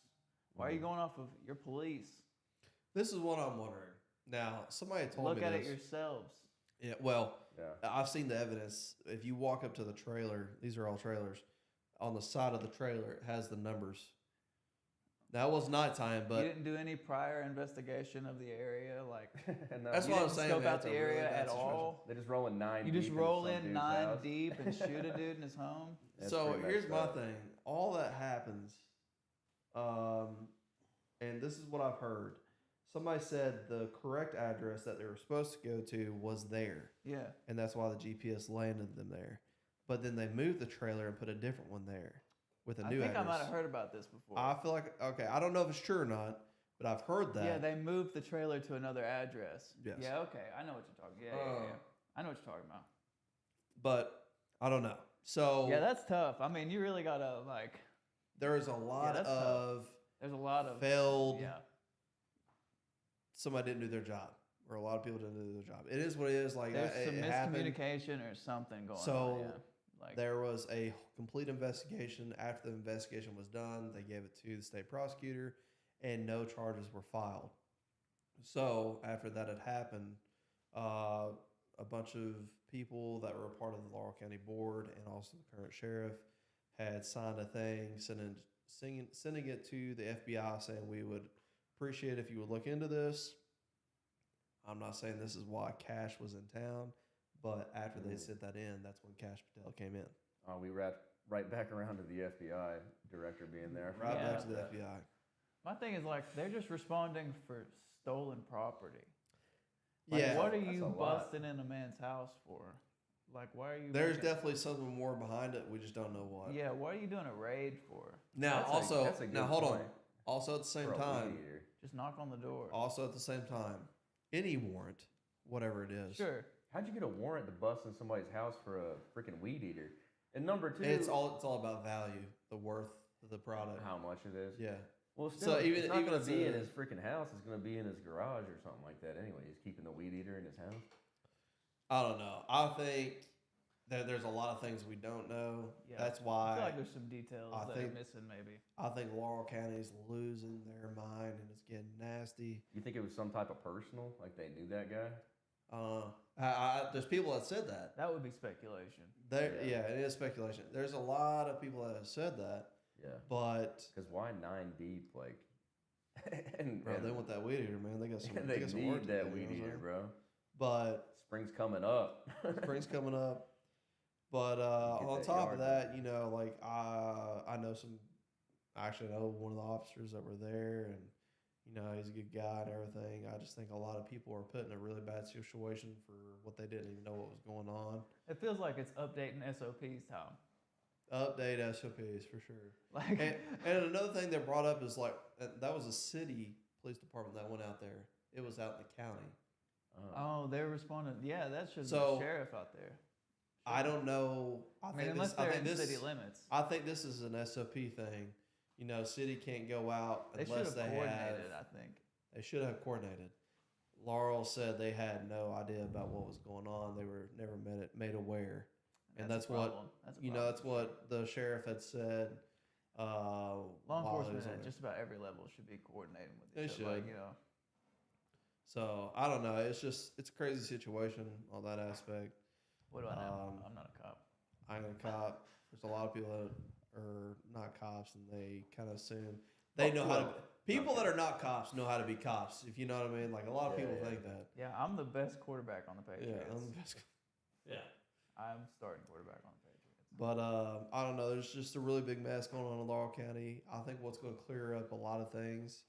Why are you going off of your police? This is what I'm wondering. Now, somebody told me Look at this. it yourselves. Yeah, well, Yeah. I've seen the evidence. If you walk up to the trailer, these are all trailers. On the side of the trailer, it has the numbers. Now, it was nighttime, but you didn't do any prior investigation of the area, like No, that's you what I'm didn't saying. scope man, out it's a the really area bad at situation. all. They're just rolling 9 You deep just into roll some in dude's 9 house. deep and shoot a dude in his home. That's So pretty here's messed my up. thing. All that happens, and this is what I've heard. Somebody said the correct address that they were supposed to go to was there. Yeah. And that's why the GPS landed them there. But then they moved the trailer and put a different one there with a new address. I think I might have heard about this before. I feel like, okay, I don't know if it's true or not, but I've heard that. Yeah, they moved the trailer to another address. Yes. Yeah, okay. I know what you're talking about. Yeah. I know what you're talking about. But I don't know. So yeah, that's tough. I mean, you really got to, like... there is a lot that's of tough. There's a lot of... failed... Yeah. Somebody didn't do their job. Or a lot of people didn't do their job. It is what it is. Like, There's some it happened. miscommunication or something going on. So Yeah. Like, there was a complete investigation. After the investigation was done, they gave it to the state prosecutor, and no charges were filed. So after that had happened, a bunch of people that were a part of the Laurel County Board and also the current sheriff had signed a thing sending it to the FBI saying we would appreciate if you would look into this. I'm not saying this is why Cash was in town, but after they sent that in, that's when Cash Patel came in. We wrapped right back around to the FBI director being there. Right Yeah. back to the FBI. my thing is, like, they're just responding for stolen property. Like, Yeah. what are That's you a lot. busting in a man's house for? Like, why are you... There's making- definitely something more behind it. We just don't know what. Yeah, what are you doing a raid for? Now, That's a good hold on. point. Also at the same For a time, weed eater. Just knock on the door. any warrant, whatever it is. Sure. how'd you get a warrant to bust in somebody's house for a freaking weed eater? And number two, It's all about value, the worth of the product. how much it is. Yeah. Well, still, So it's not even going to be in a- his freaking house. It's going to be in his garage or something like that. Anyway, he's keeping the weed eater in his house. I don't know. I think that there's a lot of things we don't know. Yeah. That's I why feel like there's some details I that think- are missing, maybe. I think Laurel County's losing their mind and it's getting nasty. You think it was some type of personal, like they knew that guy? There's people that said that. That would be speculation. Yeah, it is speculation. There's a lot of people that have said that, Yeah. but Because why 9 deep? Like, and, bro, and they want that weed eater, man. They got some. they got some work need to that do, weed you know what I'm eater, saying? bro. But Spring's coming up. spring's coming up. But Get on that top of yard that, you know, like I know some. I actually know one of the officers that were there, and you know he's a good guy and everything. I just think a lot of people are put in a really bad situation for what they didn't even know what was going on. It feels like it's updating SOPs, Tom. Update SOPs for sure. Like, And another thing they brought up is like that was a city police department that went out there. It was out in the county. oh, they're responding. Yeah, that should be So- the sheriff out there. I don't know. I mean, unless they're in city limits. I think this is an SOP thing. You know, city can't go out They should unless have they coordinated, have. I think. They should have coordinated. Laurel said they had no idea about what was going on. They were never made aware. And that's a what- problem. That's a You know, problem that's for what the sheriff had said. Law while he enforcement was on at there. just about every level should be coordinating with They each other. Like, should. you know, So I don't know. It's a crazy situation on that aspect. what do I know? Um, I'm not a cop. I ain't a cop. There's a lot of people that are not cops, and they kind of assume they know how to. People that are not cops know how to be cops. If you know what I mean. Like a lot of Yeah, people yeah. think that. Yeah, I'm the best quarterback on the Patriots. Yeah, I'm the best. Yeah. I'm starting quarterback on the Patriots. But I don't know. There's just a really big mess going on in Laurel County. I think what's going to clear up a lot of things.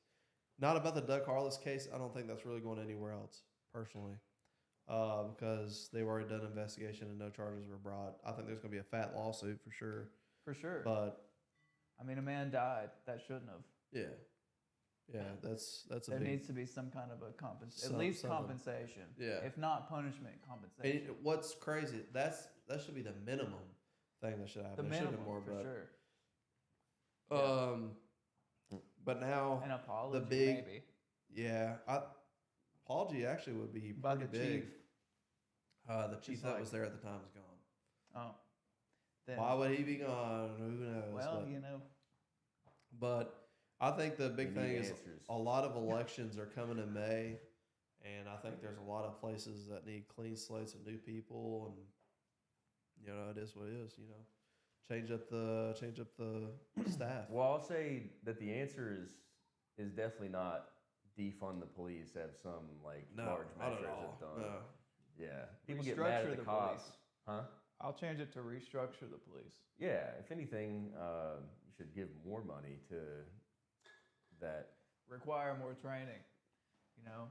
Not about the Doug Harless case. I don't think that's really going anywhere else, personally, because they've already done an investigation and no charges were brought. I think there's going to be a fat lawsuit for sure. For sure. But I mean, a man died. That shouldn't have. yeah, that's a There big. needs to be some kind of a at Some- least something. compensation. Yeah. If not punishment, compensation. And what's crazy? That should be the minimum thing that should happen. The There should minimum, be more, for sure. But now An apology, big- maybe. yeah, apology actually would be By pretty the big. chief. The chief Just that like- was there at the time is gone. Oh. Then, Why would he be gone? Who knows? well, but, you know, but I think the big We need thing is answers. a lot of elections are coming in May, and I think there's a lot of places that need clean slates and new people, and you know it is what it is. You know, change up the staff. Well, I'll say that the answer is definitely not defund the police, as some like large not at metros all. have done. No. Yeah, people get mad Restructure at the the cops, police. huh? I'll change it to restructure the police. Yeah, if anything, you should give more money to that. Require more training. You know,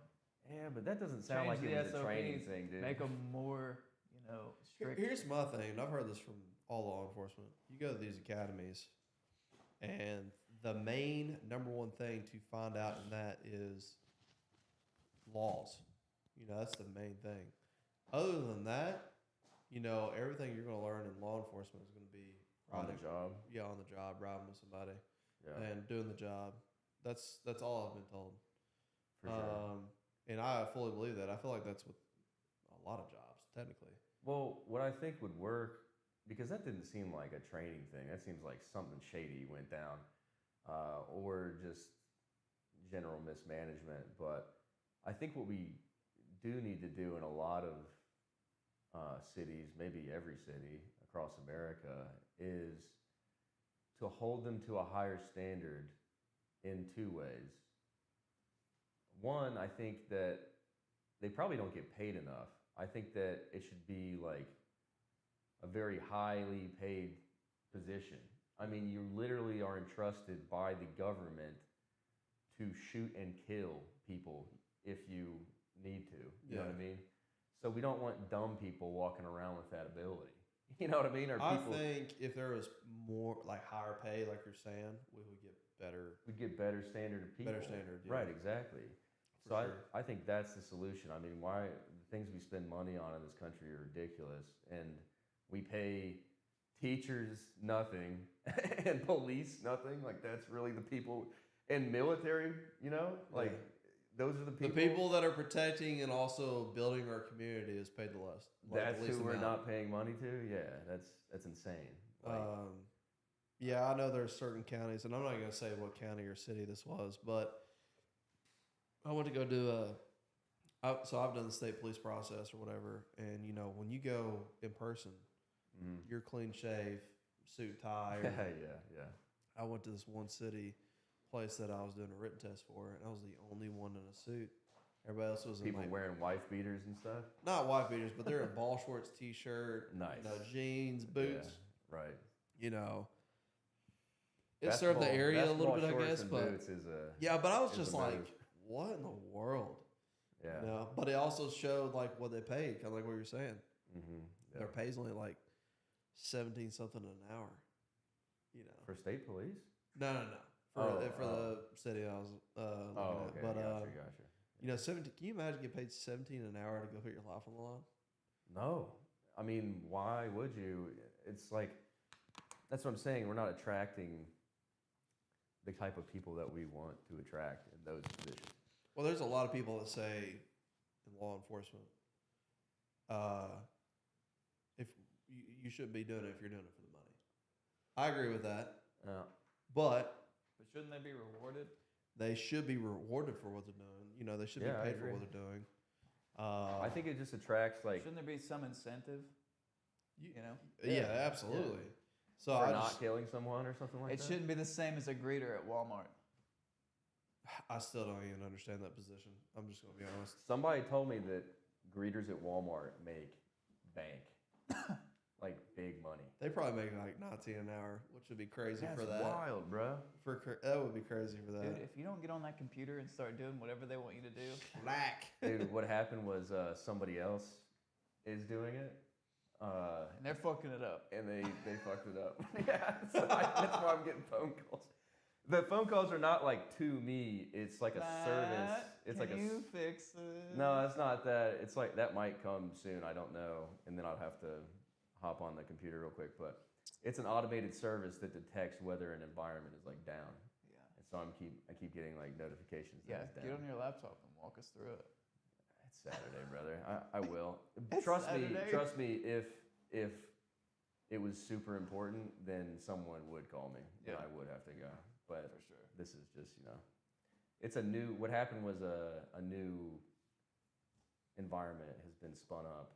Yeah, but that doesn't sound Change like the it was a training SOPs, thing, dude. make them more, you know, strict. Here's my thing, and I've heard this from all law enforcement. You go to these academies, and the main number one thing to find out in that is laws. You know, that's the main thing. Other than that, you know, everything you're going to learn in law enforcement is going to be on the riding- job. Yeah, on the job, riding with somebody Yeah, and doing the job. That's all I've been told. for sure. And I fully believe that. I feel like that's with a lot of jobs, technically. Well, what I think would work, because that didn't seem like a training thing. That seems like something shady went down, or just general mismanagement. But I think what we do need to do in a lot of cities, maybe every city across America, is to hold them to a higher standard in two ways. One, I think that they probably don't get paid enough. I think that it should be like a very highly paid position. I mean, you literally are entrusted by the government to shoot and kill people if you need to. You know what I mean? So we don't want dumb people walking around with that ability. You know what I mean? Or I people, think if there was more, like higher pay, like you're saying, we would get better. we'd get better standard of people. Better standard, yeah. Right, exactly. So sure. I think that's the solution. I mean, why the things we spend money on in this country are ridiculous, and we pay teachers nothing and police nothing. Like that's really the people and military. You know, like those are the The people. people that are protecting and also building our community is paid the less. That's the least who we're amount. not paying money to. Yeah, that's insane. Like, Yeah, I know there's certain counties, and I'm not going to say what county or city this was, but I went to go do so I've done the state police process or whatever, and you know when you go in person, you're clean shave, suit, tie. Or, yeah. I went to this one city place that I was doing a written test for, and I was the only one in a suit. Everybody else was People in wearing wife beaters and stuff. not wife beaters, but they're in ball shorts, t-shirt, Nice. Jeans, boots. Yeah, right. You know, it served the area a little bit, I guess. But boots is a yeah, but I was is just a like, move. what in the world? Yeah. You know? But it also showed like what they paid, kind of like what you're saying. Yeah. Their pay's only like 17 something an hour. You know, For state police. no. For the city I was looking Okay. at. But Gotcha. you know, 17. Can you imagine getting paid 17 an hour to go put your life on the line? No, I mean, why would you? It's like that's what I'm saying. We're not attracting the type of people that we want to attract in those positions. Well, there's a lot of people that say in law enforcement, if you shouldn't be doing it if you're doing it for the money. I agree with that, but shouldn't they be rewarded? they should be rewarded for what they're doing. You know, they should Yeah, I be paid for agree. what they're doing. I think it just attracts like Shouldn't there be some incentive? You know, yeah, Yeah. absolutely. So for I not just, killing someone or something like it that. shouldn't be the same as a greeter at Walmart. I still don't even understand that position. I'm just gonna be honest. Somebody told me that greeters at Walmart make bank, like big money. They probably make like 19 an hour, which would be crazy That's for that. wild, bro. That would be crazy for that. Dude, if you don't get on that computer and start doing whatever they want you to do, Black. Dude, what happened was somebody else is doing it. and they're fucking it up. And they fucked it up. Yeah, so that's why I'm getting phone calls. The phone calls are not like to me. It's like a service. It's like Can you fix it? No, it's not that. It's like that might come soon. I don't know, and then I'll have to hop on the computer real quick. But it's an automated service that detects whether an environment is like down. Yeah. And so I keep getting like notifications. Yeah, that it's get down. on your laptop and walk us through it. It's Saturday, brother. I will. It's Trust Saturday. me. If it was super important, then someone would call me. Yeah. And I would have to go. But For sure. this is just, it's a new. What happened was a new environment has been spun up,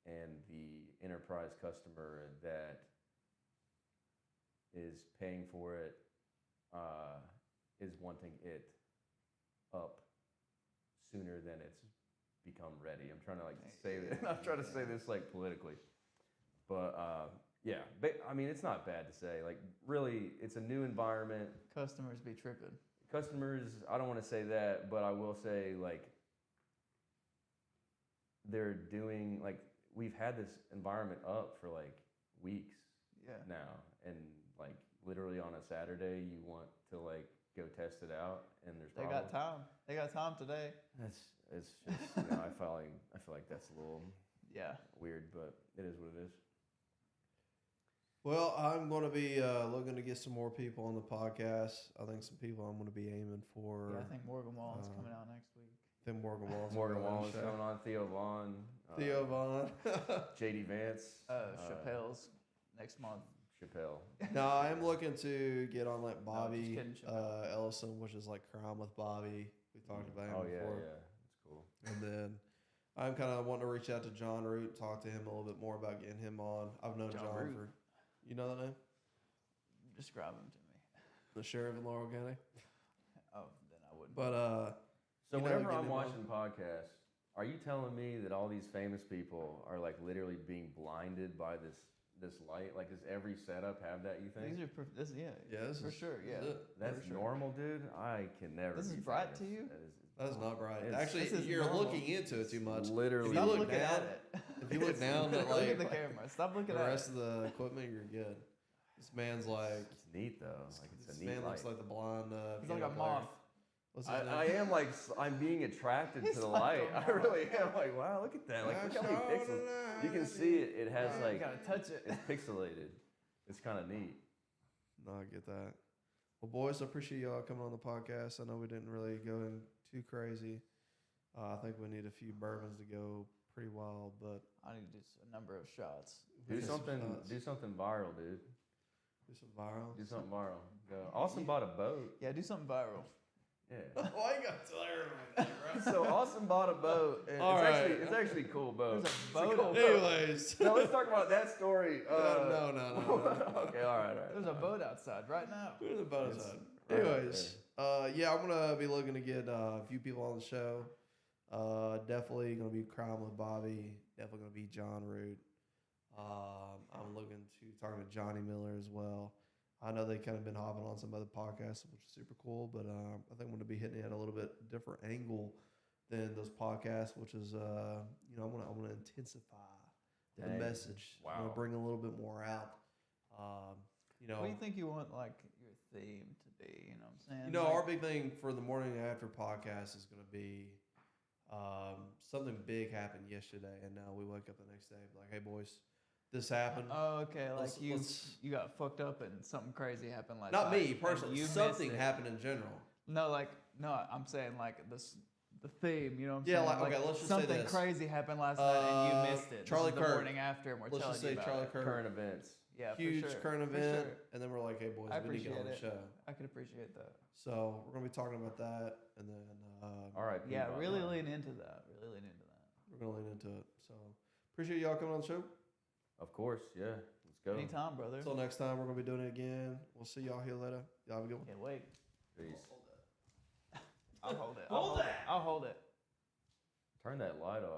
and the enterprise customer that is paying for it is wanting it up sooner than it's become ready. I'm trying to say this. I'm trying to say this like politically, but yeah. I mean, it's not bad to say. Like, really, it's a new environment. Customers be tripping. Customers, I don't want to say that, but I will say like they're doing like we've had this environment up for like weeks Yeah. now, and like literally on a Saturday you want to like go test it out, and there's They problems. got time. They got time today. It's just I feel like that's a little Yeah. weird, but it is what it is. Well, I'm going to be looking to get some more people on the podcast. I think some people I'm going to be aiming for. Yeah, I think Morgan Wallen's coming out next week. Then Morgan Wallen's Morgan on the Wallen's show. coming on, Theo Vaughn, Theo Vaughn. JD Vance, Chappelle's next month. Chappelle. No, I'm looking to get on like just Bobby kidding, Chappelle. Ellison, which is like Crime with Bobby. We talked about him Oh before. yeah, that's cool. And then I'm kind of wanting to reach out to John Root, talk to him a little bit more about getting him on. I've known John John Root. for, you know that name? Describe him to me. The sheriff in Laurel County. Oh, then I wouldn't. But So you know, whenever getting I'm him on- watching podcasts, are you telling me that all these famous people are like literally being blinded by this light? Like, does every setup have that? You think? These are yeah, this for is, sure. this Yeah. is it. That's For sure. normal, dude. I can never. This is be bright famous. to you? That is not bright. It's- Actually, this is you're normal. looking into it too much. Literally. If you Stop look looking down- at it. if you look down at, look like- at the camera. Stop looking The at rest it. of the equipment, you're good. This man's like, It's neat though. Like it's this a neat man light. looks like the blonde. He's like piano a player. moth. What's his I name? am like I'm being attracted to He's the like, light. oh, I really am. Like, wow, look at that. Like, look how many pixels. You can see it. It has You like gotta touch it. it's pixelated. It's kind of neat. No, I get that. Well, boys, I appreciate y'all coming on the podcast. I know we didn't really go in too crazy. I think we need a few bourbons to go pretty wild, but I need to do a number of shots. Do Get some something. shots. Do something viral, dude. Do some viral. Do something viral. Go. Austin bought a boat. Yeah, do something viral. Yeah. Why you got to tell everybody, bro? So Austin bought a boat. And All it's actually a cool boat. There's a It's boat cool out Anyways. No, let's talk about that story. No. Okay, all right. There's a boat outside right now. There's a boat It's outside. right out Anyways, yeah, I'm gonna be looking to get a few people on the show. Definitely gonna be Crime with Bobby. Definitely gonna be John Root. I'm looking to talking to Johnny Miller as well. I know they kind of been hopping on some other podcasts, which is super cool. But I think I'm gonna be hitting it at a little bit different angle than those podcasts, which is I'm gonna intensify the Dang. message. I'm Wow. gonna bring a little bit more out. What do you think you want like your theme to be? You know what I'm saying? You know, Like, our big thing for the morning after podcast is going to be something big happened yesterday, and now we wake up the next day like, "Hey, boys, this happened." Oh, okay. Like Let's- you got fucked up and something crazy happened last Not night. me and personally. you missed Something it. happened in general. No, I'm saying like this. The theme, you know what I'm Yeah, saying? like, okay, let's just say something this. crazy happened last night and you missed it. Charlie this is the Kirk. morning after, and we're Let's telling just you say about Charlie it. Kirk, Current events. Yeah, huge for sure. current for event, sure. and then we're like, "Hey, boys, I we need to get on the appreciate show." I can appreciate that. So we're going to be talking about that, and then All right. Yeah, really lean into that. Really lean into that. we're going to lean into it. So appreciate y'all coming on the show. Of course. Yeah. Let's go. Anytime, brother. Until next time, we're going to be doing it again. We'll see y'all here later. Y'all have a good one. Can't wait. Peace. I'll hold it. Hold that. I'll hold it. Turn that light off.